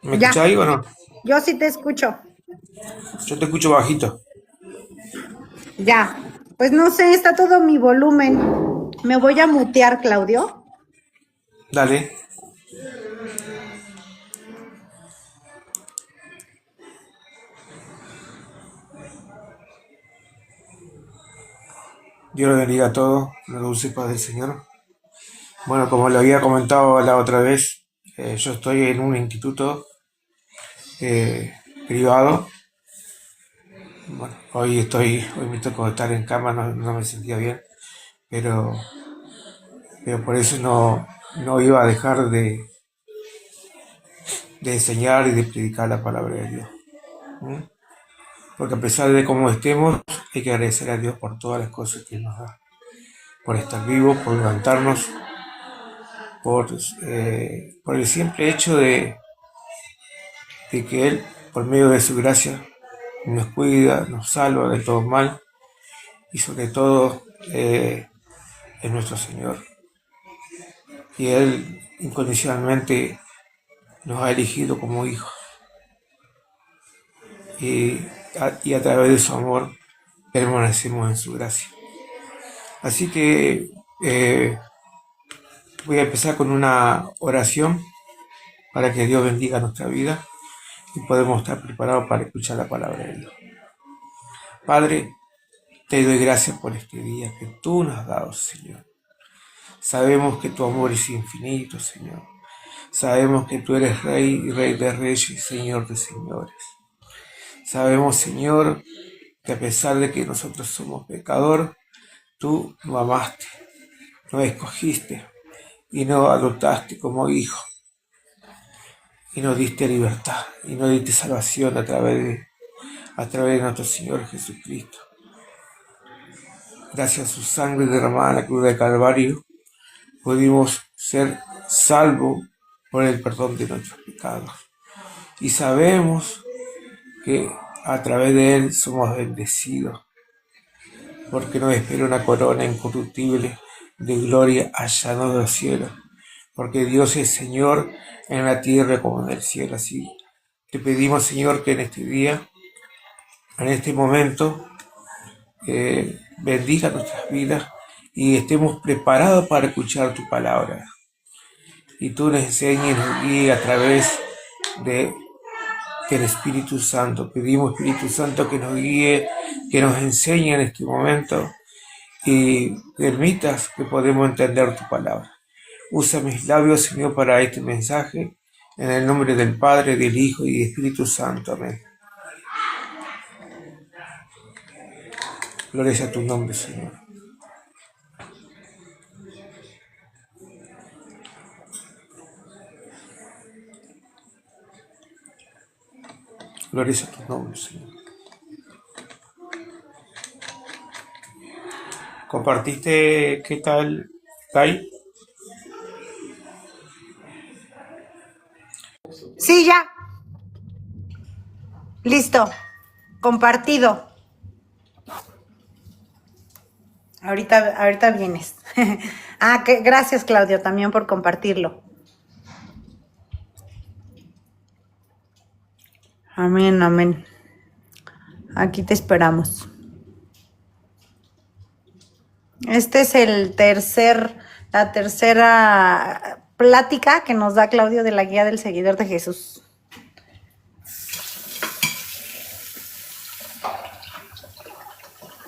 ¿Me Ya, escucháis o no? yo sí te escucho. Yo te escucho bajito. Ya. Pues no sé, está todo mi volumen. Me voy a mutear, Claudio. Dale. Dios lo bendiga a todos, la dulce paz del Señor. Bueno, como lo había comentado la otra vez, yo estoy en un instituto eh, privado. Bueno, hoy me tocó estar en cama, no me sentía bien, pero, pero por eso no iba a dejar de enseñar y de predicar la palabra de Dios. ¿Mm? Porque a pesar de cómo estemos, hay que agradecer a Dios por todas las cosas que nos da, por estar vivos, por levantarnos, por el simple hecho de que Él, por medio de su gracia, nos cuida, nos salva de todo mal y sobre todo es nuestro Señor. Y Él incondicionalmente nos ha elegido como hijos y a través de su amor permanecemos en su gracia. Así que voy a empezar con una oración para que Dios bendiga nuestra vida y podemos estar preparados para escuchar la palabra de Dios. Padre, te doy gracias por este día que tú nos has dado, Señor. Sabemos que tu amor es infinito, Señor. Sabemos que tú eres Rey y Rey de Reyes y Señor de Señores. Sabemos, Señor, que a pesar de que nosotros somos pecadores, tú nos amaste, nos escogiste y nos adoptaste como hijo y nos diste libertad y nos diste salvación a través de nuestro Señor Jesucristo. Gracias a su sangre derramada en la cruz del Calvario, pudimos ser salvos por el perdón de nuestros pecados. Y sabemos que a través de Él somos bendecidos, porque nos espera una corona incorruptible de gloria allá en los cielos, porque Dios es Señor en la tierra como en el cielo. Así te pedimos, Señor, que en este día, en este momento, bendiga nuestras vidas y estemos preparados para escuchar tu palabra. Y tú nos enseñes, nos guíes a través de del Espíritu Santo. Pedimos, Espíritu Santo, que nos guíe, que nos enseñe en este momento y permitas que podamos entender tu palabra. Usa mis labios, Señor, para este mensaje, en el nombre del Padre, del Hijo y del Espíritu Santo. Amén. Gloria a tu nombre, Señor. Gloria a tu nombre, Señor. ¿Compartiste qué tal, Tai? Sí, ya. Listo. Compartido. Ahorita vienes. Gracias, Claudio, también por compartirlo. Amén, amén. Aquí te esperamos. Este es la tercera plática que nos da Claudio de la guía del seguidor de Jesús.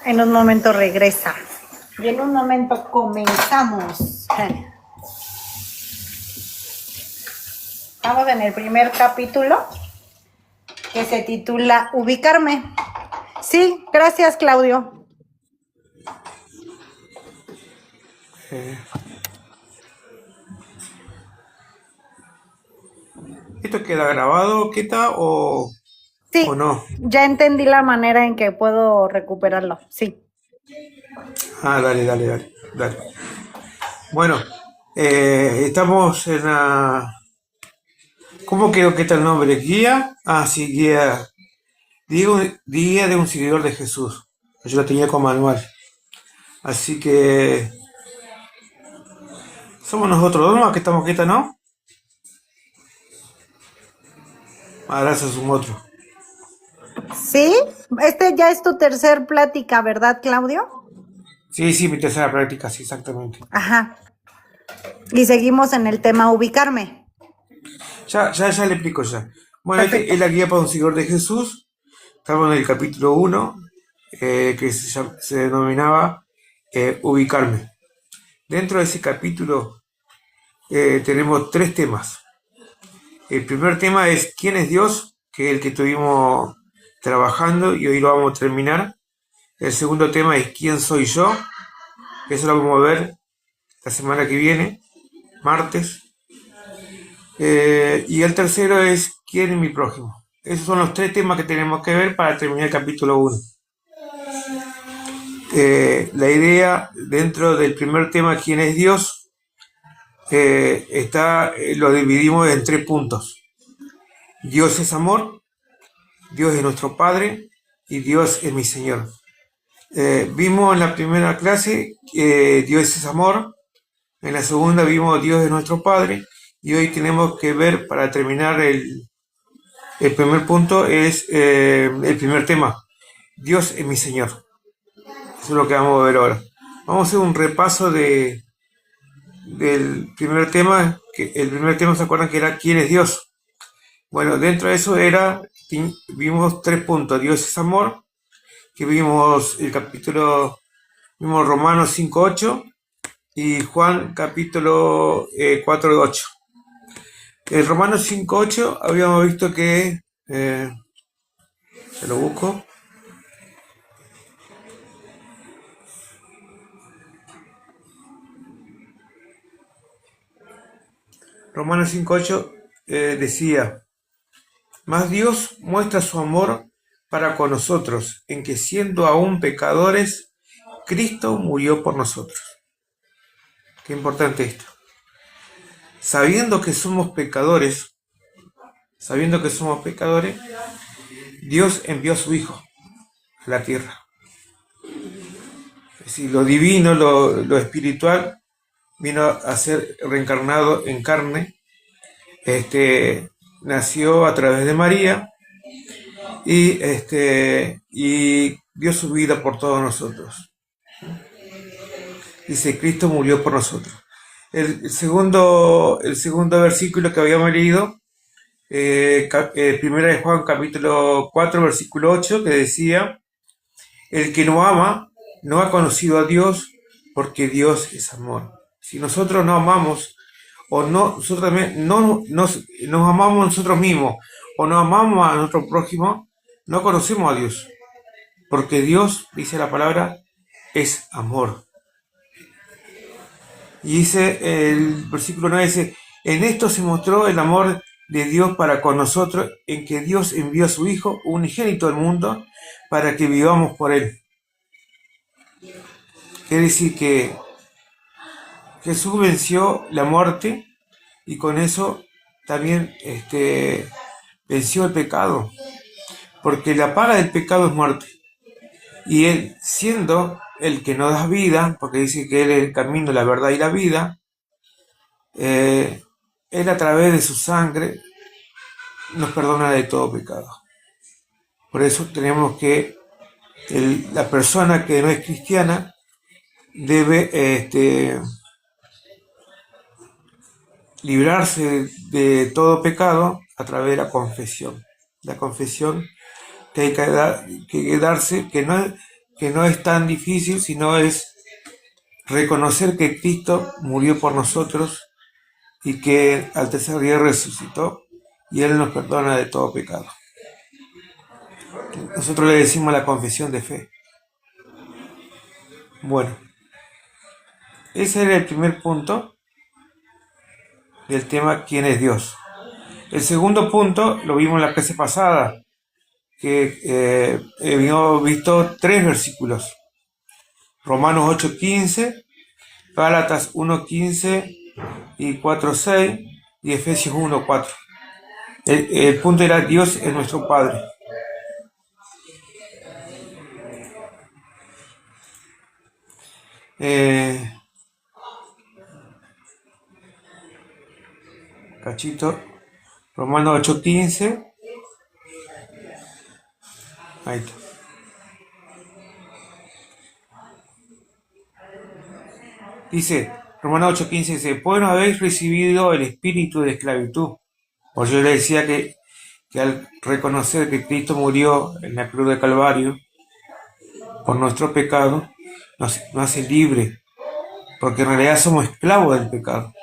En un momento regresa. Y en un momento comenzamos. Estamos en el primer capítulo que se titula Ubicarme. Sí, gracias, Claudio. Eh, ¿Esto queda grabado, Keta, o Sí, no? ya entendí la manera en que puedo recuperarlo. Sí. Ah, dale. Bueno, estamos en la... ¿Cómo quedó que está el nombre? ¿Guía? Ah, sí, guía. Guía de un seguidor de Jesús. Yo lo tenía con manual. Así que somos nosotros dos más que estamos quieta, ¿no? amarás a su otro. ¿Sí? Este ya es tu tercer plática, ¿verdad, Claudio? Sí, mi tercera práctica, sí, exactamente. Ajá. Y seguimos en el tema ubicarme. Ya le explico ya. Bueno, Perfecto. es la guía para un seguidor de Jesús. Estamos en el capítulo 1, que se denominaba ubicarme. Dentro de ese capítulo tenemos 3 temas. El primer tema es ¿quién es Dios? Que es el que estuvimos trabajando y hoy lo vamos a terminar. El segundo tema es ¿quién soy yo? Eso lo vamos a ver la semana que viene, martes. Y el tercero es ¿quién es mi prójimo? Esos son los 3 temas que tenemos que ver para terminar el capítulo 1. La idea dentro del primer tema, ¿quién es Dios? Lo dividimos en 3 puntos. Dios es amor, Dios es nuestro Padre y Dios es mi Señor. Vimos en la primera clase que Dios es amor, en la segunda vimos Dios es nuestro Padre y hoy tenemos que ver, para terminar el primer punto, es el primer tema, Dios es mi Señor. Eso es lo que vamos a ver ahora. Vamos a hacer un repaso del primer tema. El primer tema, ¿se acuerdan que era quién es Dios? Bueno, dentro de eso vimos 3 puntos. Dios es amor, que vimos vimos Romanos 5:8 y Juan capítulo 4:8. En Romanos 5:8 habíamos visto que, se lo busco, Romanos 5:8 decía, mas Dios muestra su amor para con nosotros, en que siendo aún pecadores, Cristo murió por nosotros. Qué importante esto. Sabiendo que somos pecadores, Dios envió a su Hijo a la tierra. Es decir, lo divino, lo espiritual, vino a ser reencarnado en carne. Nació a través de María y dio su vida por todos nosotros. Dice, Cristo murió por nosotros. El segundo versículo que habíamos leído, primera de Juan capítulo 4 versículo 8, que decía, el que no ama no ha conocido a Dios, porque Dios es amor. Si nosotros no amamos, o no, nosotros también no nos amamos a nosotros mismos, o no amamos a nuestro prójimo, no conocemos a Dios, porque Dios, dice la palabra, es amor. Y dice el versículo 9, dice, en esto se mostró el amor de Dios para con nosotros, en que Dios envió a su Hijo unigénito al mundo para que vivamos por él. Quiere decir que Jesús venció la muerte y con eso también venció el pecado, porque la paga del pecado es muerte. Y Él, siendo el que nos da vida, porque dice que Él es el camino, la verdad y la vida, Él a través de su sangre nos perdona de todo pecado. Por eso tenemos que, la persona que no es cristiana debe librarse de todo pecado a través de la confesión. La confesión que hay que darse, que no es tan difícil, sino es reconocer que Cristo murió por nosotros y que al tercer día resucitó y Él nos perdona de todo pecado. Nosotros le decimos la confesión de fe. Bueno, ese era el primer punto del tema ¿quién es Dios? El segundo punto lo vimos en la clase pasada, que habíamos visto 3 versículos. Romanos 8:15, Gálatas 1:15 y 4:6 y Efesios 1:4. El punto era Dios es nuestro Padre. Cachito, Romanos 8:15 Ahí está. Dice, Romanos 8:15 dice, pues no habéis recibido el espíritu de esclavitud. Por yo le decía que al reconocer que Cristo murió en la cruz de Calvario por nuestro pecado, nos hace libre, porque en realidad somos esclavos del pecado.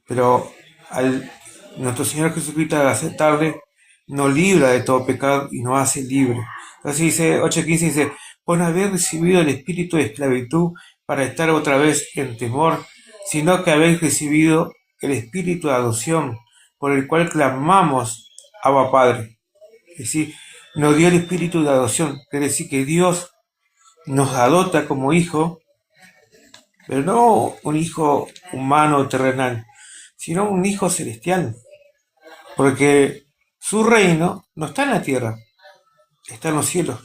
Pero al nuestro Señor Jesucristo, al aceptarle, nos libra de todo pecado y nos hace libre. Entonces dice 8:15 dice, pues no habéis recibido el espíritu de esclavitud para estar otra vez en temor, sino que habéis recibido el espíritu de adopción, por el cual clamamos Abba Padre. Es decir, nos dio el espíritu de adopción, quiere decir que Dios nos adopta como hijo, pero no un hijo humano terrenal, sino un hijo celestial, porque su reino no está en la tierra, está en los cielos,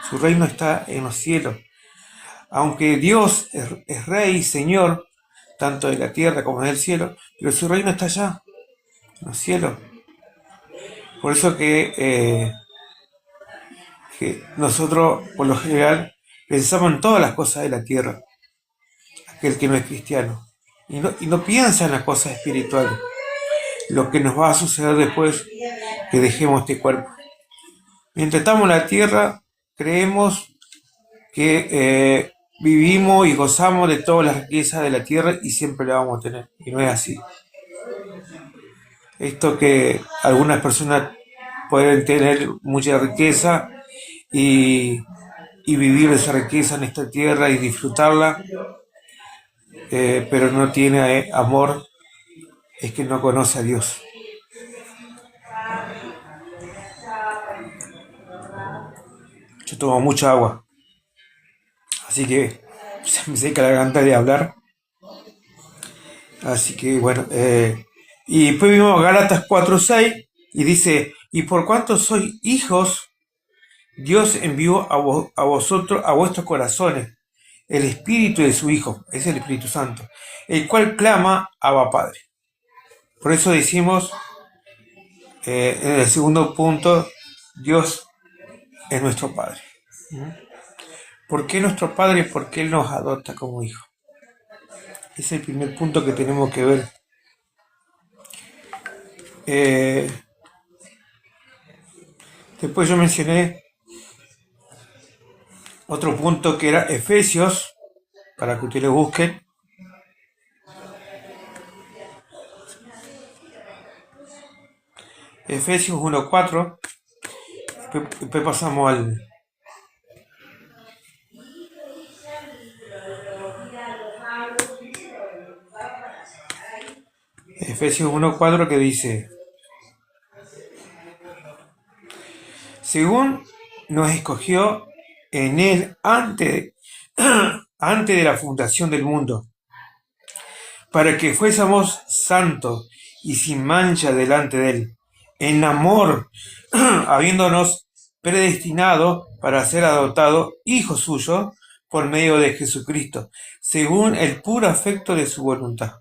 su reino está en los cielos. Aunque Dios es rey y señor, tanto de la tierra como del cielo, pero su reino está allá, en los cielos. Por eso que nosotros, por lo general, pensamos en todas las cosas de la tierra, aquel que no es cristiano, y no piensa en las cosas espirituales, lo que nos va a suceder después que dejemos este cuerpo. Mientras estamos en la tierra, creemos que vivimos y gozamos de todas las riquezas de la tierra y siempre la vamos a tener, y no es así. Esto que algunas personas pueden tener mucha riqueza y vivir esa riqueza en esta tierra y disfrutarla, pero no tiene amor, es que no conoce a Dios. Yo tomo mucha agua, así que se me seca la garganta de hablar. Así que bueno, y después vimos Gálatas 4:6 y dice, y por cuanto sois hijos, Dios envió a vosotros, a vuestros corazones, el espíritu de su Hijo, es el Espíritu Santo, el cual clama Abba Padre. Por eso decimos, en el segundo punto, Dios es nuestro Padre. ¿Por qué nuestro Padre? Porque Él nos adopta como hijo. Es el primer punto que tenemos que ver. Después yo mencioné otro punto que era Efesios, para que ustedes lo busquen. Efesios 1:4. Después pasamos al Efesios 1:4, que dice, según nos escogió en Él antes de la fundación del mundo, para que fuésemos santos y sin mancha delante de Él, en amor, habiéndonos predestinado para ser adoptados hijos suyos por medio de Jesucristo, según el puro afecto de su voluntad.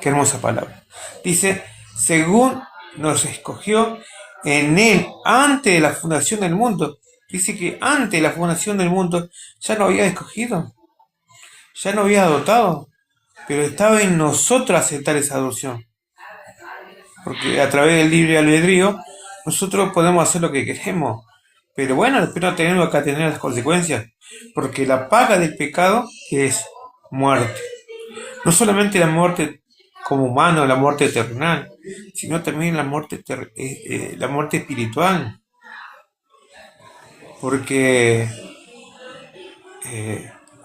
Qué hermosa palabra. Dice, según nos escogió en Él antes de la fundación del mundo. Dice que antes de la fundación del mundo ya nos había escogido, ya nos había adoptado, pero estaba en nosotros aceptar esa adopción. Porque a través del libre albedrío nosotros podemos hacer lo que queremos. Pero bueno, después no tenemos que tener las consecuencias. Porque la paga del pecado es muerte. No solamente la muerte como humano, la muerte terrenal, sino también la muerte espiritual. Porque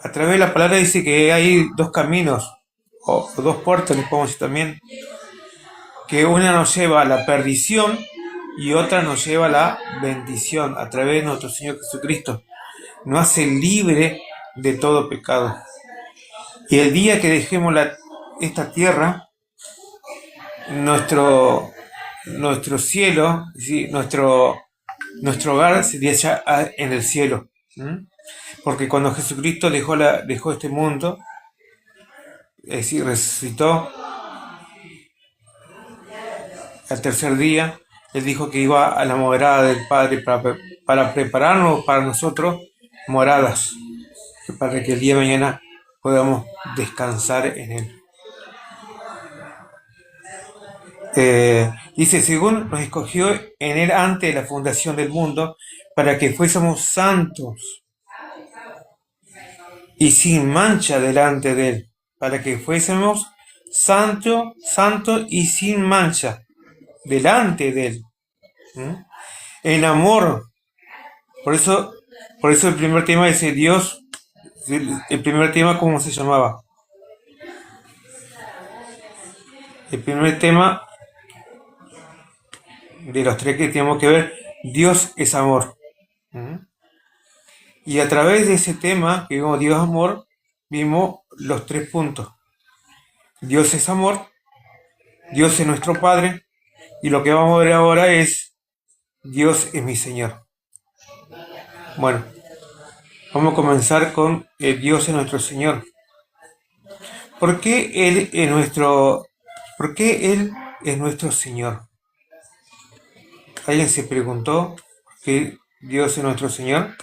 a través de la palabra dice que hay dos caminos, o dos puertas, le podemos decir también, que una nos lleva a la perdición y otra nos lleva a la bendición a través de nuestro Señor Jesucristo. Nos hace libre de todo pecado. Y el día que dejemos esta tierra, nuestro cielo, ¿sí? nuestro hogar sería ya en el cielo. Porque cuando Jesucristo dejó este mundo, es decir, resucitó al tercer día, Él dijo que iba a la morada del Padre para prepararnos para nosotros moradas, para que el día de mañana podamos descansar en Él. Dice, según nos escogió en Él antes de la fundación del mundo, para que fuésemos santos y sin mancha delante de Él, para que fuésemos santos y sin mancha delante de Él. En amor. Por eso el primer tema dice Dios. El primer tema, ¿cómo se llamaba? El primer tema de los tres que tenemos que ver, Dios es amor. Y a través de ese tema que vimos Dios es amor, vimos los 3 puntos. Dios es amor, Dios es nuestro Padre, y lo que vamos a ver ahora es Dios es mi Señor. Bueno, vamos a comenzar con Dios es nuestro Señor. ¿Por qué Él es nuestro Señor? ¿Alguien se preguntó por qué Dios es nuestro Señor?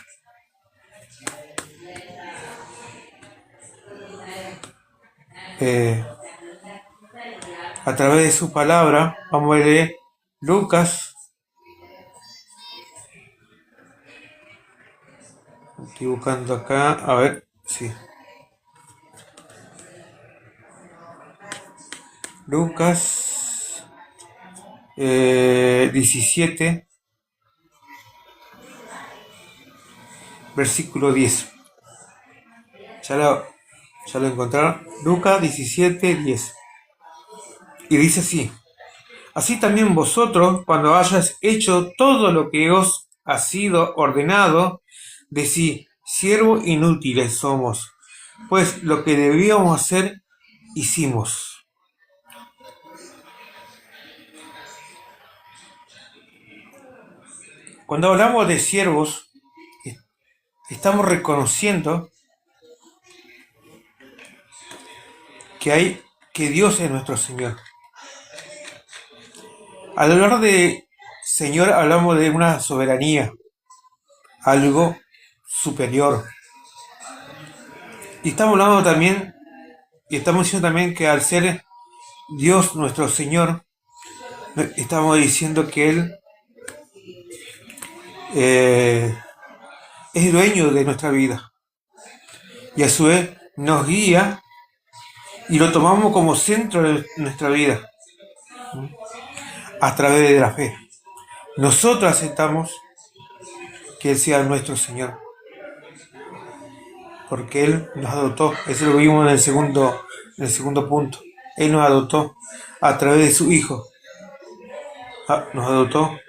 A través de su palabra, vamos a leer Lucas. Estoy buscando acá, a ver, sí. Lucas 17, versículo 10. Ya lo encontraron. Lucas 17, 10. Y dice así: así también vosotros, cuando hayáis hecho todo lo que os ha sido ordenado, decid, siervos inútiles somos, pues lo que debíamos hacer, hicimos. Cuando hablamos de siervos, estamos reconociendo que Dios es nuestro Señor. Al hablar de Señor hablamos de una soberanía, algo superior. Y estamos hablando también, y estamos diciendo también que al ser Dios nuestro Señor, estamos diciendo que Él es dueño de nuestra vida. Y a su vez nos guía y lo tomamos como centro de nuestra vida a través de la fe. Nosotros aceptamos que Él sea nuestro Señor, porque Él nos adoptó. Eso lo vimos en el segundo punto. Él nos adoptó a través de su Hijo. Nos adoptó.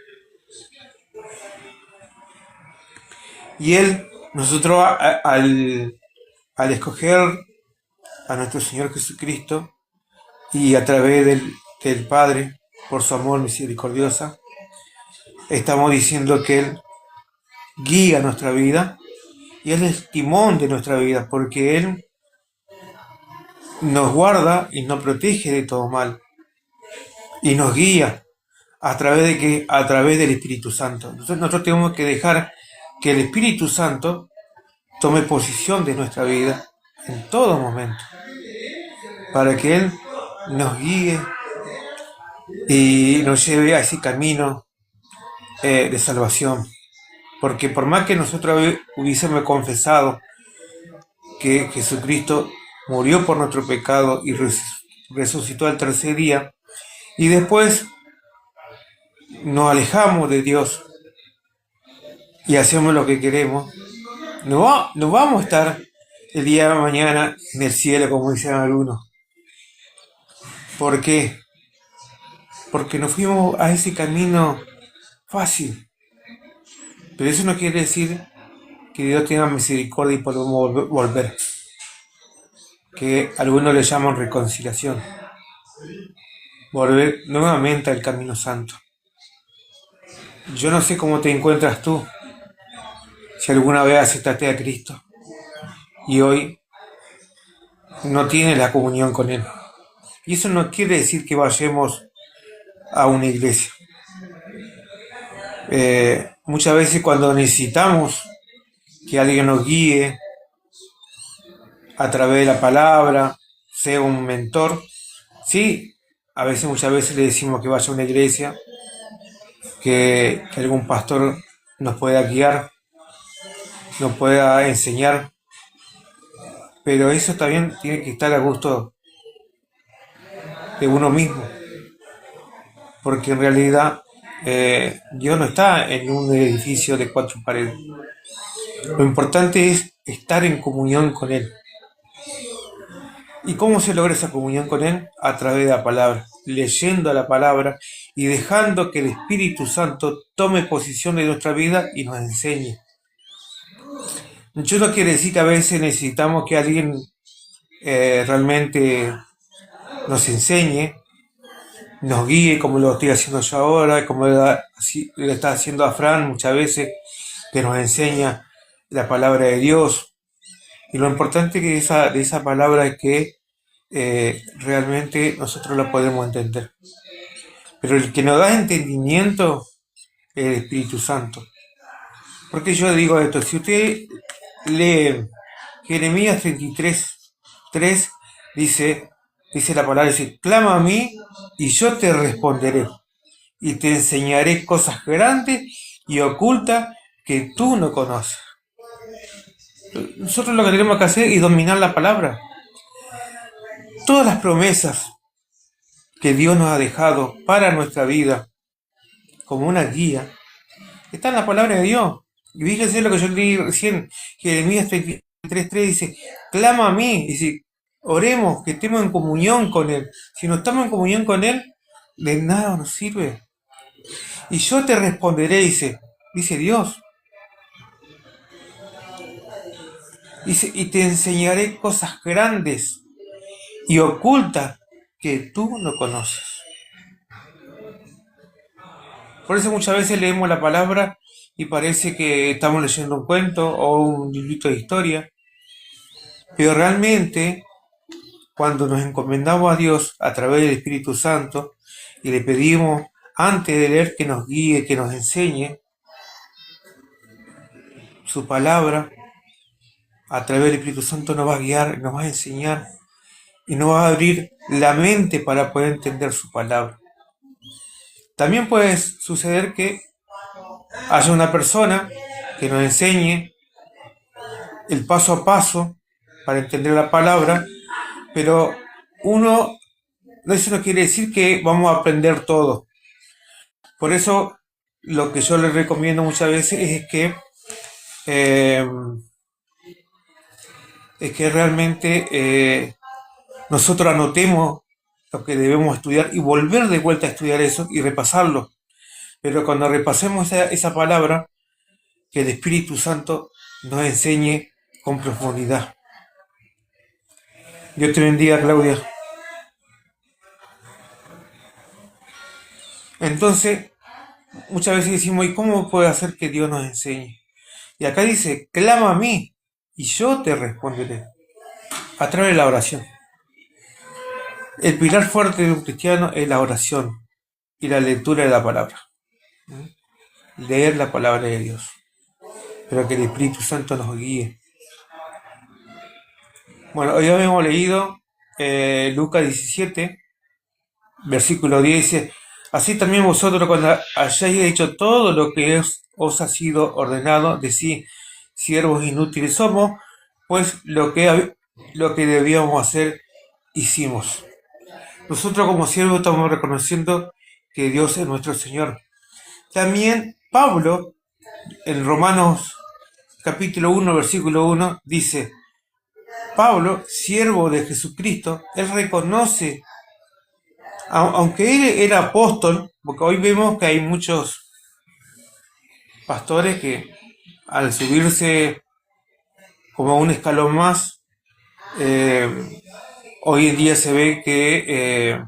Y nosotros al escoger a nuestro Señor Jesucristo y a través del Padre, por su amor misericordiosa, estamos diciendo que Él guía nuestra vida y Él es el timón de nuestra vida, porque Él nos guarda y nos protege de todo mal y nos guía a través del Espíritu Santo. Nosotros tenemos que dejar que el Espíritu Santo tome posición de nuestra vida en todo momento, para que Él nos guíe y nos lleve a ese camino de salvación. Porque por más que nosotros hubiésemos confesado que Jesucristo murió por nuestro pecado y resucitó al tercer día, y después nos alejamos de Dios y hacemos lo que queremos, no vamos a estar el día de mañana en el cielo, como dicen algunos. ¿Por qué? Porque nos fuimos a ese camino fácil. Pero eso no quiere decir que Dios tenga misericordia y podemos volver. Que algunos le llaman reconciliación. Volver nuevamente al camino santo. Yo no sé cómo te encuentras tú. Si alguna vez aceptaste a Cristo y hoy no tienes la comunión con Él. Y eso no quiere decir que vayamos a una iglesia. Muchas veces cuando necesitamos que alguien nos guíe a través de la palabra, sea un mentor, sí, muchas veces le decimos que vaya a una iglesia, que algún pastor nos pueda guiar, nos pueda enseñar, pero eso también tiene que estar a gusto de uno mismo, porque en realidad Dios no está en un edificio de 4 paredes. Lo importante es estar en comunión con Él. ¿Y cómo se logra esa comunión con Él? A través de la palabra, leyendo la palabra y dejando que el Espíritu Santo tome posición de nuestra vida y nos enseñe. Yo no quiere decir que a veces necesitamos que alguien realmente nos enseñe, nos guíe, como lo estoy haciendo yo ahora, como lo está haciendo a Fran muchas veces, que nos enseña la palabra de Dios. Y lo importante de esa palabra es que realmente nosotros la podemos entender. Pero el que nos da entendimiento es el Espíritu Santo. Porque yo digo esto, si usted lee Jeremías 33:3, dice la palabra, dice, clama a mí y yo te responderé y te enseñaré cosas grandes y ocultas que tú no conoces. Nosotros lo que tenemos que hacer es dominar la palabra. Todas las promesas que Dios nos ha dejado para nuestra vida como una guía está en la palabra de Dios. Y fíjense lo que yo leí recién, Jeremías 33:3 dice, clama a mí, dice, oremos, que estemos en comunión con Él. Si no estamos en comunión con Él, de nada nos sirve. Y yo te responderé, dice Dios. Dice, y te enseñaré cosas grandes y ocultas que tú no conoces. Por eso muchas veces leemos la palabra y parece que estamos leyendo un cuento o un librito de historia. Pero realmente, cuando nos encomendamos a Dios a través del Espíritu Santo y le pedimos antes de leer que nos guíe, que nos enseñe su palabra, a través del Espíritu Santo nos va a guiar, nos va a enseñar y nos va a abrir la mente para poder entender su palabra. También puede suceder que haya una persona que nos enseñe el paso a paso para entender la palabra, pero eso no quiere decir que vamos a aprender todo. Por eso lo que yo les recomiendo muchas veces es que realmente nosotros anotemos lo que debemos estudiar y volver de vuelta a estudiar eso y repasarlo. Pero cuando repasemos esa palabra, que el Espíritu Santo nos enseñe con profundidad. Dios te bendiga, Claudia. Entonces, muchas veces decimos, ¿y cómo puede hacer que Dios nos enseñe? Y acá dice, clama a mí y yo te responderé. A través de la oración. El pilar fuerte de un cristiano es la oración y la lectura de la palabra. Leer la palabra de Dios. Pero que el Espíritu Santo nos guíe. Bueno, hoy hemos leído Lucas 17, versículo 10, dice, así también vosotros cuando hayáis hecho todo lo que os ha sido ordenado, decid, siervos inútiles somos, pues lo que debíamos hacer, hicimos. Nosotros como siervos estamos reconociendo que Dios es nuestro Señor. También Pablo, en Romanos capítulo 1, versículo 1, dice, Pablo, siervo de Jesucristo, él reconoce, aunque él era apóstol, porque hoy vemos que hay muchos pastores que al subirse como un escalón más, hoy en día se ve que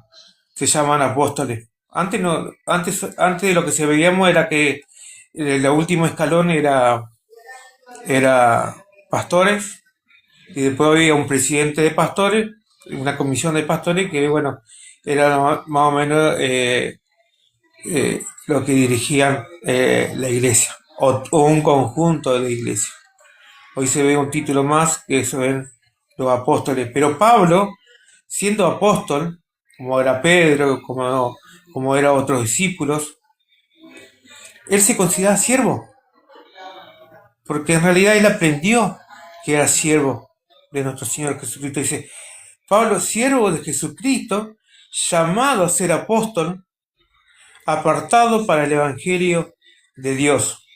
se llaman apóstoles. Antes de lo que se veíamos era que el último escalón era pastores, y después había un presidente de pastores, una comisión de pastores que, bueno, era más o menos lo que dirigían la iglesia o un conjunto de la iglesia. Hoy se ve un título más que eso ven los apóstoles. Pero Pablo, siendo apóstol, como era Pedro, como eran otros discípulos, él se consideraba siervo, porque en realidad él aprendió que era siervo de nuestro Señor Jesucristo. Dice, Pablo, siervo de Jesucristo, llamado a ser apóstol, apartado para el Evangelio de Dios.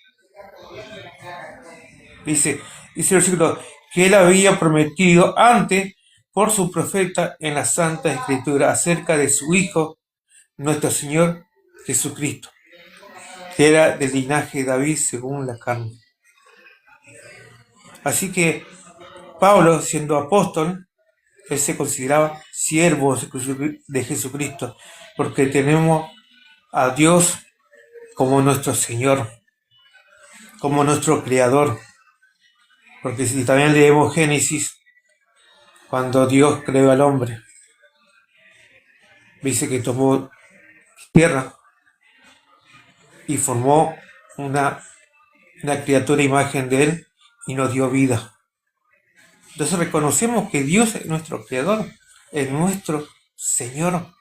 Dice el versículo, que él había prometido antes por su profeta en la Santa Escritura acerca de su Hijo, nuestro Señor Jesucristo, que era del linaje de David según la carne. Así que Pablo, siendo apóstol, él se consideraba siervo de Jesucristo, porque tenemos a Dios como nuestro Señor, como nuestro Creador. Porque si también leemos Génesis, cuando Dios creó al hombre, dice que tomó tierra y formó una criatura a imagen de él y nos dio vida. Entonces reconocemos que Dios es nuestro Creador, es nuestro Señor,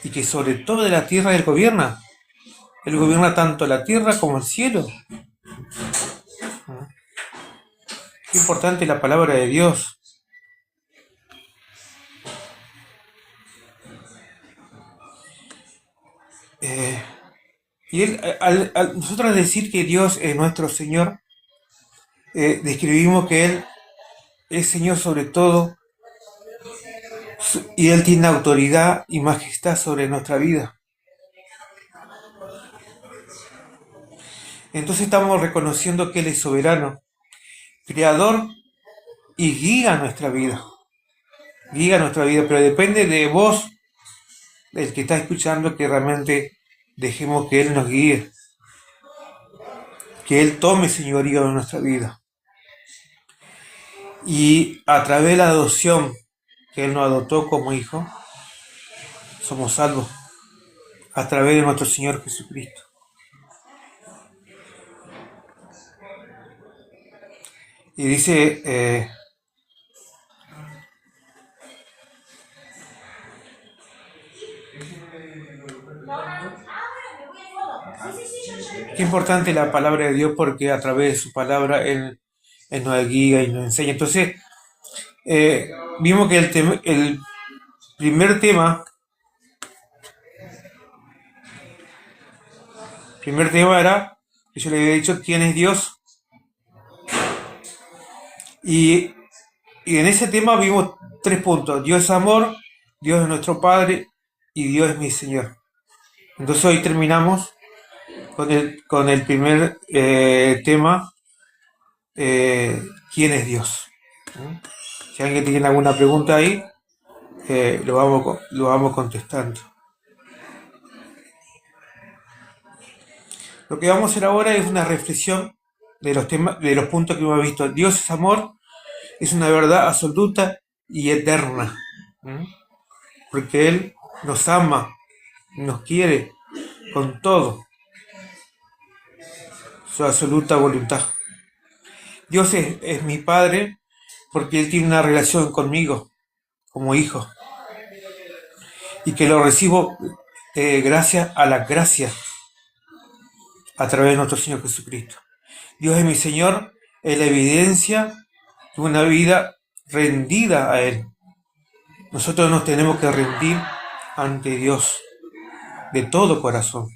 y que sobre todo de la tierra Él gobierna. Él gobierna tanto la tierra como el cielo. Qué importante la palabra de Dios. Y él, al nosotros decir que Dios es nuestro Señor, describimos que Él es Señor sobre todo y Él tiene autoridad y majestad sobre nuestra vida. Entonces estamos reconociendo que Él es soberano, creador y guía nuestra vida. Guía nuestra vida, pero depende de vos, del que está escuchando, que realmente dejemos que Él nos guíe, que Él tome señorío de nuestra vida. Y a través de la adopción que Él nos adoptó como hijo, somos salvos a través de nuestro Señor Jesucristo. Y dice, qué importante la palabra de Dios, porque a través de su palabra Él nos guía y nos enseña. Entonces, vimos que el primer tema era, que yo le había dicho, ¿quién es Dios? Y en ese tema vimos 3 puntos. Dios es amor, Dios es nuestro Padre y Dios es mi Señor. Entonces hoy terminamos con el primer tema, ¿quién es Dios? Si alguien tiene alguna pregunta ahí, lo vamos contestando. Lo que vamos a hacer ahora es una reflexión de los puntos que hemos visto. Dios es amor, es una verdad absoluta y eterna, porque Él nos ama, nos quiere con todo, su absoluta voluntad. Dios es mi Padre porque Él tiene una relación conmigo como hijo, y que lo recibo gracias a la gracia a través de nuestro Señor Jesucristo. Dios es mi Señor, es la evidencia de una vida rendida a Él. Nosotros nos tenemos que rendir ante Dios de todo corazón.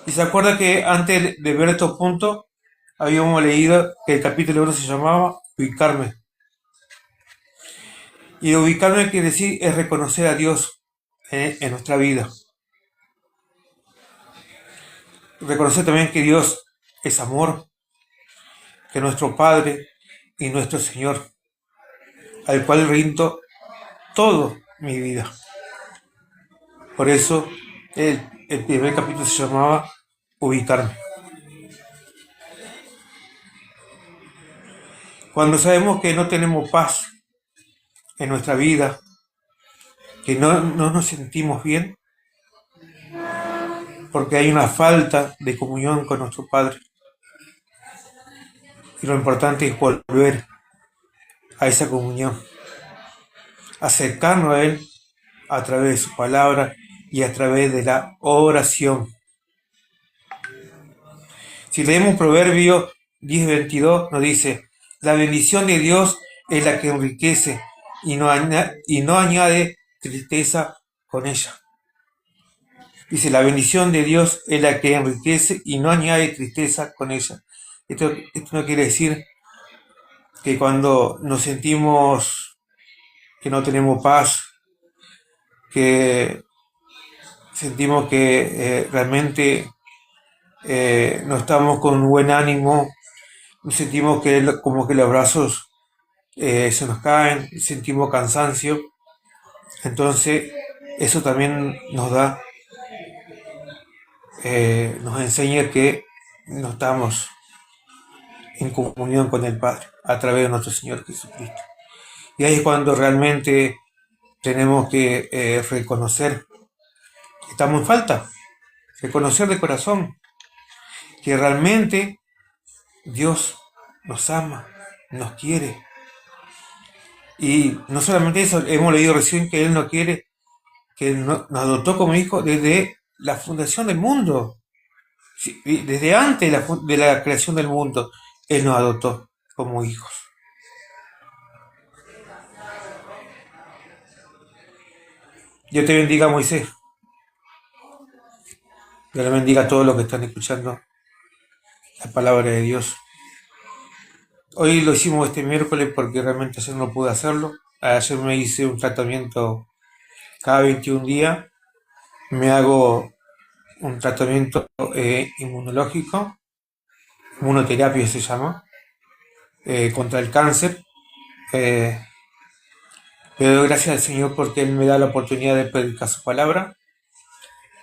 Y se acuerda que antes de ver estos puntos habíamos leído que el capítulo 1 se llamaba Ubicarme. Y ubicarme quiere decir es reconocer a Dios en nuestra vida. Reconocer también que Dios es amor, que es nuestro Padre y nuestro Señor, al cual rindo toda mi vida. Por eso el primer capítulo se llamaba Ubicarme. Cuando sabemos que no tenemos paz en nuestra vida, que no nos sentimos bien, porque hay una falta de comunión con nuestro Padre. Y lo importante es volver a esa comunión, acercarnos a Él a través de su palabra y a través de la oración. Si leemos Proverbios 10:22, nos dice: la bendición de Dios es la que enriquece y no añade tristeza con ella. Dice: la bendición de Dios es la que enriquece y no añade tristeza con ella. Esto no quiere decir que cuando nos sentimos que no tenemos paz, que sentimos que realmente no estamos con buen ánimo, sentimos que como que los brazos se nos caen, sentimos cansancio, entonces eso también nos enseña que no estamos en comunión con el Padre a través de nuestro Señor Jesucristo. Y ahí es cuando realmente tenemos que reconocer que estamos en falta, reconocer de corazón que realmente Dios nos ama, nos quiere. Y no solamente eso, hemos leído recién que Él nos quiere, que nos adoptó como hijo desde la fundación del mundo. Desde antes de la creación del mundo, Él nos adoptó como hijos. Dios te bendiga, Moisés. Dios le bendiga a todos los que están escuchando la palabra de Dios. Hoy lo hicimos este miércoles porque realmente ayer no pude hacerlo. Ayer me hice un tratamiento cada 21 días. Me hago un tratamiento inmunológico, inmunoterapia se llama, contra el cáncer. Pero gracias al Señor porque Él me da la oportunidad de predicar su palabra,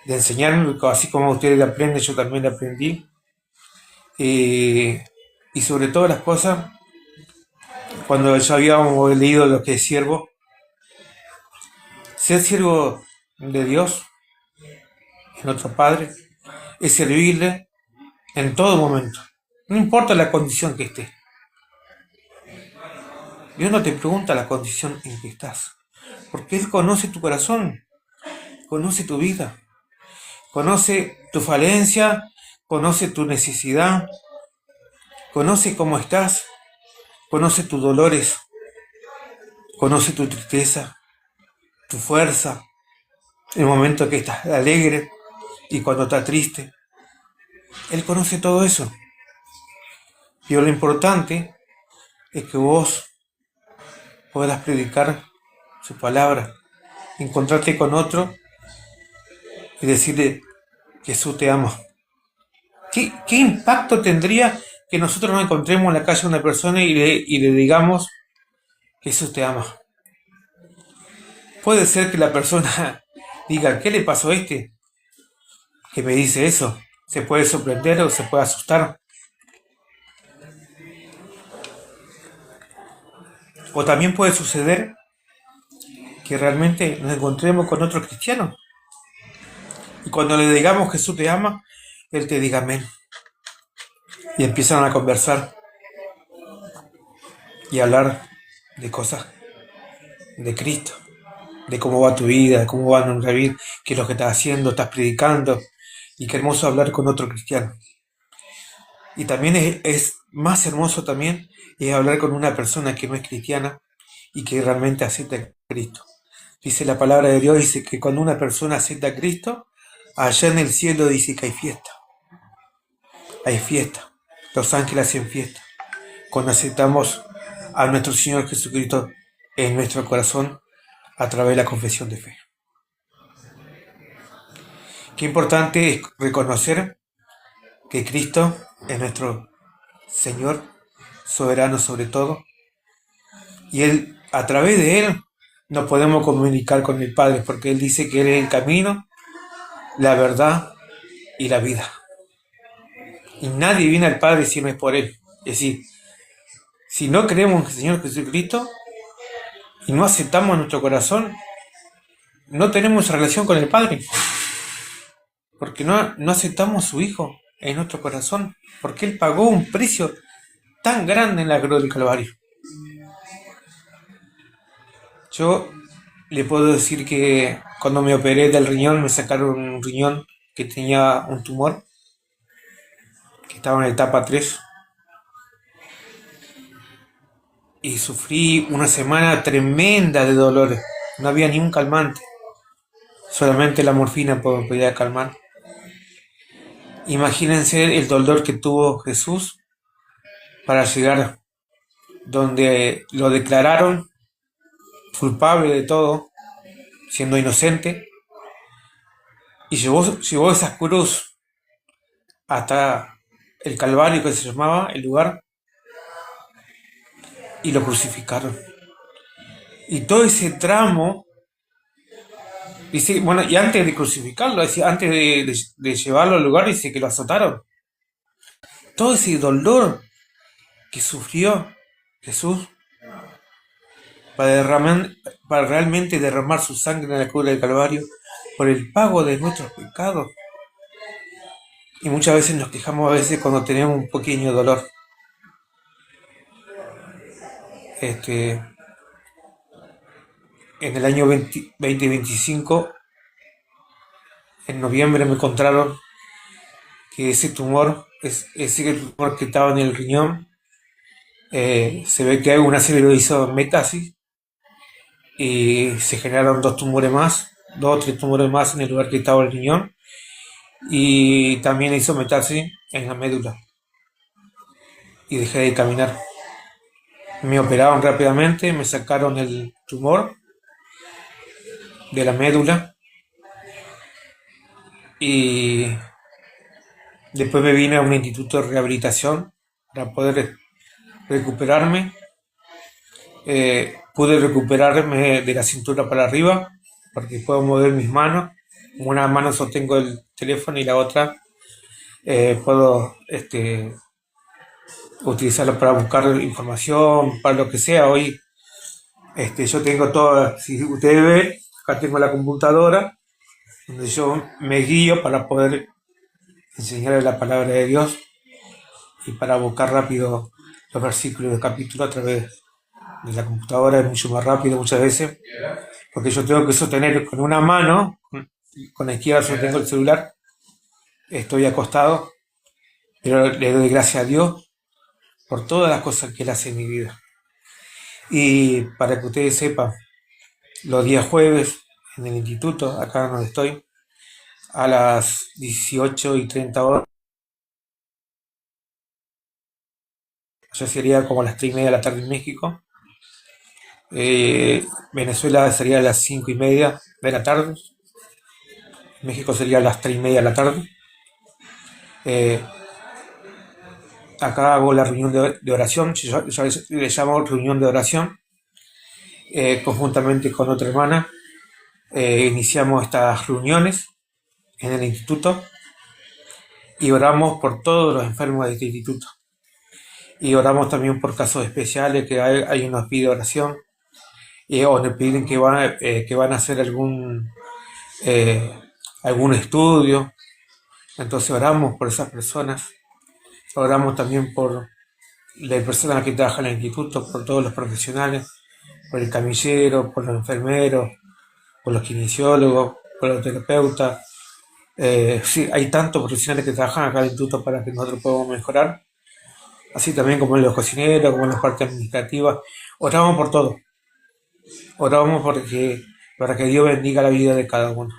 de enseñarme, así como ustedes aprenden, yo también aprendí. Y sobre todas las cosas, cuando ya habíamos leído lo que es siervo, ser siervo de Dios, de nuestro Padre, es servirle en todo momento, no importa la condición que esté. Dios no te pregunta la condición en que estás, porque Él conoce tu corazón, conoce tu vida, conoce tu falencia, conoce tu necesidad, conoce cómo estás, conoce tus dolores, conoce tu tristeza, tu fuerza, el momento que estás alegre y cuando estás triste. Él conoce todo eso. Pero lo importante es que vos puedas predicar su palabra, encontrarte con otro y decirle: Jesús te ama. ¿Qué impacto tendría que nosotros nos encontremos en la calle a una persona y le digamos: Jesús te ama? Puede ser que la persona diga: ¿qué le pasó a este que me dice eso? Se puede sorprender o se puede asustar. O también puede suceder que realmente nos encontremos con otro cristiano y cuando le digamos Jesús te ama, él te diga amén. Y empiezan a conversar y a hablar de cosas de Cristo, de cómo va tu vida, de cómo va nuestra vida, qué es lo que estás haciendo, estás predicando. Y qué hermoso hablar con otro cristiano. Y también es más hermoso también es hablar con una persona que no es cristiana y que realmente acepta a Cristo. Dice la palabra de Dios, dice que cuando una persona acepta a Cristo, allá en el cielo dice que hay fiesta. Hay fiesta. Los ángeles hacen fiesta. Cuando aceptamos a nuestro Señor Jesucristo en nuestro corazón a través de la confesión de fe. Qué importante es reconocer que Cristo es nuestro Señor, soberano sobre todo, y Él, a través de Él, nos podemos comunicar con el Padre, porque Él dice que Él es el camino, la verdad y la vida. Y nadie viene al Padre si no es por Él. Es decir, si no creemos en el Señor Jesucristo y no aceptamos en nuestro corazón, no tenemos relación con el Padre. porque no aceptamos a su Hijo en nuestro corazón, porque Él pagó un precio tan grande en la cruz del Calvario. Yo le puedo decir que cuando me operé del riñón, me sacaron un riñón que tenía un tumor, que estaba en etapa 3, y sufrí una semana tremenda de dolores. No había ni un calmante, solamente la morfina me podía calmar. Imagínense el dolor que tuvo Jesús para llegar donde lo declararon culpable de todo, siendo inocente, y llevó esa cruz hasta el Calvario, que se llamaba el lugar, y lo crucificaron. Y todo ese tramo, dice, bueno, y antes de crucificarlo, antes de llevarlo al lugar, dice que lo azotaron. Todo ese dolor que sufrió Jesús para realmente derramar su sangre en la cruz del Calvario por el pago de nuestros pecados. Y muchas veces nos quejamos cuando tenemos un pequeño dolor. En el año 2025, en noviembre, me encontraron que ese tumor que estaba en el riñón, se ve que una célula hizo metástasis y se generaron dos o tres tumores más en el lugar que estaba el riñón, y también hizo metástasis en la médula y dejé de caminar. Me operaron rápidamente, me sacaron el tumor de la médula y después me vine a un instituto de rehabilitación para poder recuperarme. Pude recuperarme de la cintura para arriba porque puedo mover mis manos. Con una mano sostengo el teléfono y la otra puedo utilizarla para buscar información, para lo que sea. Hoy yo tengo todo, si ustedes ven, acá tengo la computadora donde yo me guío para poder enseñarles la palabra de Dios y para buscar rápido los versículos del capítulo a través de la computadora. Es mucho más rápido muchas veces, porque yo tengo que sostener con una mano, con la izquierda sostengo el celular, estoy acostado, pero le doy gracias a Dios por todas las cosas que Él hace en mi vida. Y para que ustedes sepan, los días jueves en el instituto, acá donde estoy, a las 18:30, ya sería como a las 3:30 de la tarde en México. Venezuela sería a las 5:30 de la tarde. México sería a las 3:30 de la tarde. Acá hago la reunión de oración, yo le llamo reunión de oración, conjuntamente con otra hermana. Iniciamos estas reuniones en el instituto y oramos por todos los enfermos de este instituto. Y oramos también por casos especiales que hay unos pide oración, o nos piden que van a hacer algún estudio. Entonces oramos por esas personas. Oramos también por las personas que trabajan en el instituto, por todos los profesionales, por el camillero, por los enfermeros, por los kinesiólogos, por los terapeutas. Sí, hay tantos profesionales que trabajan acá en el instituto para que nosotros podamos mejorar. Así también como en los cocineros, como en las partes administrativas. Oramos por todo. Oramos para que Dios bendiga la vida de cada uno.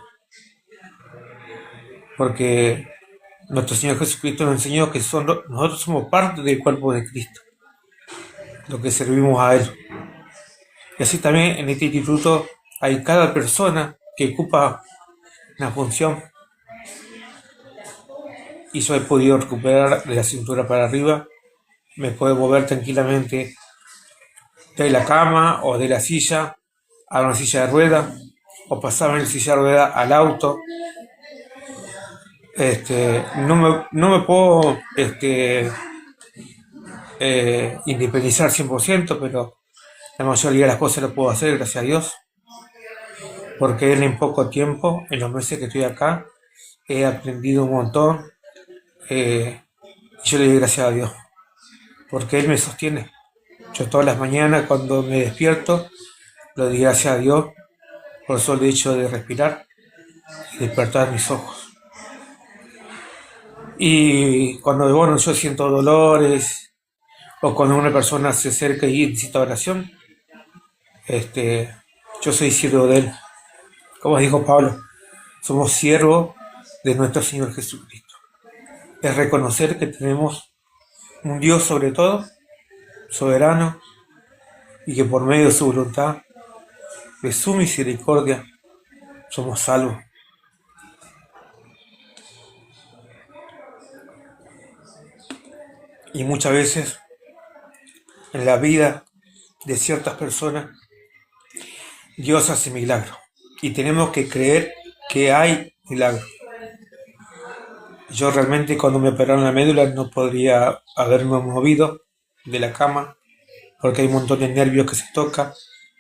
Porque nuestro Señor Jesucristo nos enseñó que nosotros somos parte del cuerpo de Cristo, lo que servimos a Él. Y así también en este instituto hay cada persona que ocupa una función. Y yo he podido recuperar de la cintura para arriba. Me puedo mover tranquilamente de la cama o de la silla a una silla de rueda, o pasarme en la silla de rueda al auto. No me puedo independizar 100%, pero la mayoría de las cosas las puedo hacer, gracias a Dios, porque Él en poco tiempo, en los meses que estoy acá, he aprendido un montón. Y yo le doy gracias a Dios, porque Él me sostiene. Yo todas las mañanas cuando me despierto, le doy gracias a Dios por el solo hecho de respirar y despertar mis ojos. Y cuando bueno, yo siento dolores o cuando una persona se acerca y necesita oración, yo soy siervo de Él. Como dijo Pablo, somos siervos de nuestro Señor Jesucristo. Es reconocer que tenemos un Dios sobre todo, soberano, y que por medio de su voluntad, de su misericordia, somos salvos. Y muchas veces en la vida de ciertas personas, Dios hace milagros. Y tenemos que creer que hay milagros. Yo realmente cuando me operaron la médula no podría haberme movido de la cama porque hay un montón de nervios que se tocan,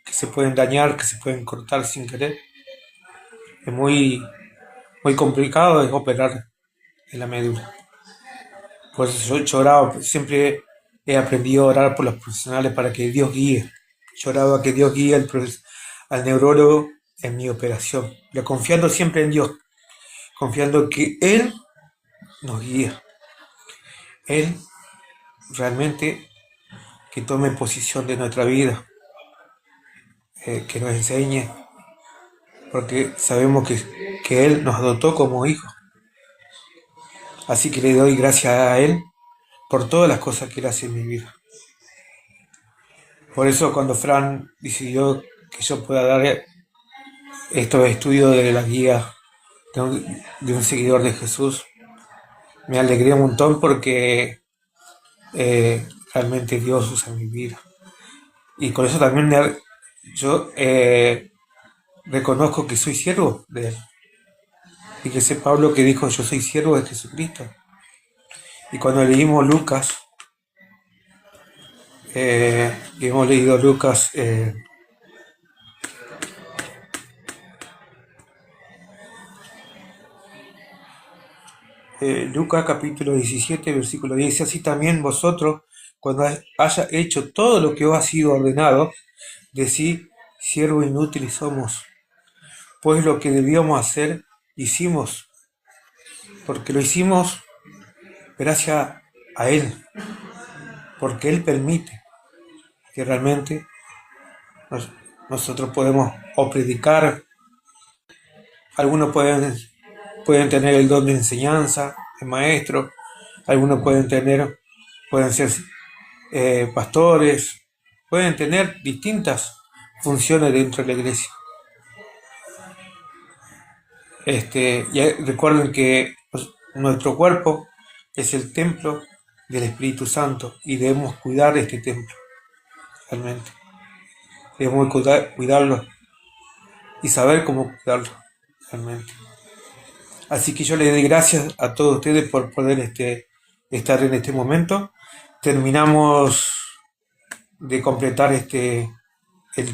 que se pueden dañar, que se pueden cortar sin querer. Es muy complicado de operar en la médula. Por eso yo lloraba, siempre he aprendido a orar por los profesionales para que Dios guíe. Lloraba que Dios guíe al neurólogo en mi operación, pero confiando siempre en Dios, confiando que Él nos guía. Él realmente que tome posición de nuestra vida, que nos enseñe, porque sabemos que Él nos adoptó como hijos. Así que le doy gracias a Él por todas las cosas que Él hace en mi vida. Por eso cuando Fran decidió que yo pueda dar estos estudios de la guía de un seguidor de Jesús, me alegré un montón porque realmente Dios usa mi vida. Y con eso también yo reconozco que soy siervo de Él. Y que ese Pablo que dijo, yo soy siervo de Jesucristo. Y cuando leímos Lucas, y hemos leído Lucas, Lucas capítulo 17, versículo 10, así también vosotros, cuando haya hecho todo lo que os ha sido ordenado, decid, siervos inútiles somos, pues lo que debíamos hacer, hicimos, porque lo hicimos gracias a Él, porque Él permite que realmente nosotros podemos o predicar, algunos pueden tener el don de enseñanza, de maestro, algunos pueden ser pastores, pueden tener distintas funciones dentro de la iglesia. Y recuerden que nuestro cuerpo es el templo del Espíritu Santo y debemos cuidar este templo, realmente. Debemos cuidarlo y saber cómo cuidarlo, realmente. Así que yo le doy gracias a todos ustedes por poder estar en este momento. Terminamos de completar el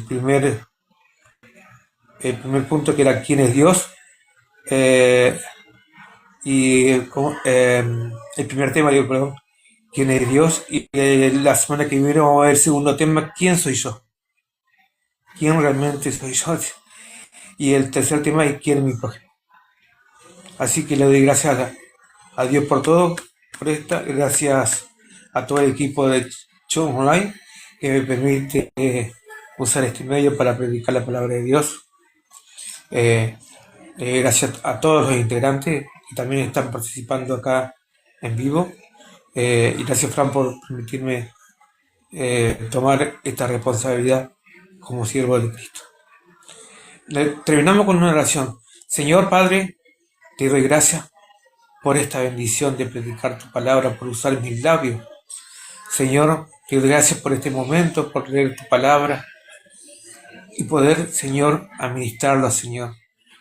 primer punto, que era quién es Dios. El primer tema, perdón, quién es Dios. Y la semana que viene vamos a ver el segundo tema, quién soy yo. ¿Quién realmente soy yo? Y el tercer tema es quién es mi prójimo. Así que le doy gracias a Dios por todo, por esta. Gracias a todo el equipo de Show Online que me permite usar este medio para predicar la palabra de Dios. Gracias a todos los integrantes que también están participando acá en vivo. Y gracias, Fran, por permitirme tomar esta responsabilidad como siervo de Cristo. Terminamos con una oración. Señor Padre, te doy gracias por esta bendición de predicar tu palabra, por usar mis labios. Señor, te doy gracias por este momento, por leer tu palabra y poder, Señor, administrarlo, Señor,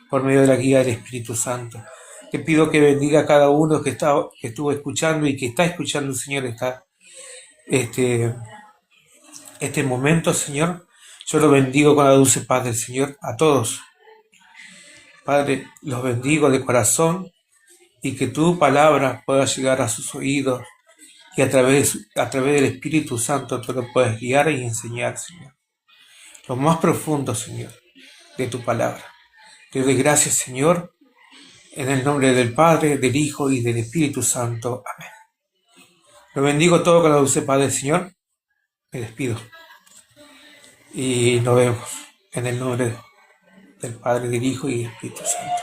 por medio de la guía del Espíritu Santo. Te pido que bendiga a cada uno que estuvo escuchando y que está escuchando, Señor, este momento, Señor. Yo lo bendigo con la dulce paz del Señor a todos. Padre, los bendigo de corazón y que tu palabra pueda llegar a sus oídos y a través del Espíritu Santo tú lo puedes guiar y enseñar, Señor. Lo más profundo, Señor, de tu palabra. Te doy gracias, Señor, en el nombre del Padre, del Hijo y del Espíritu Santo. Amén. Lo bendigo todo con la dulce paz del Señor. Me despido. Y nos vemos en el nombre del Padre, del Hijo y del Espíritu Santo.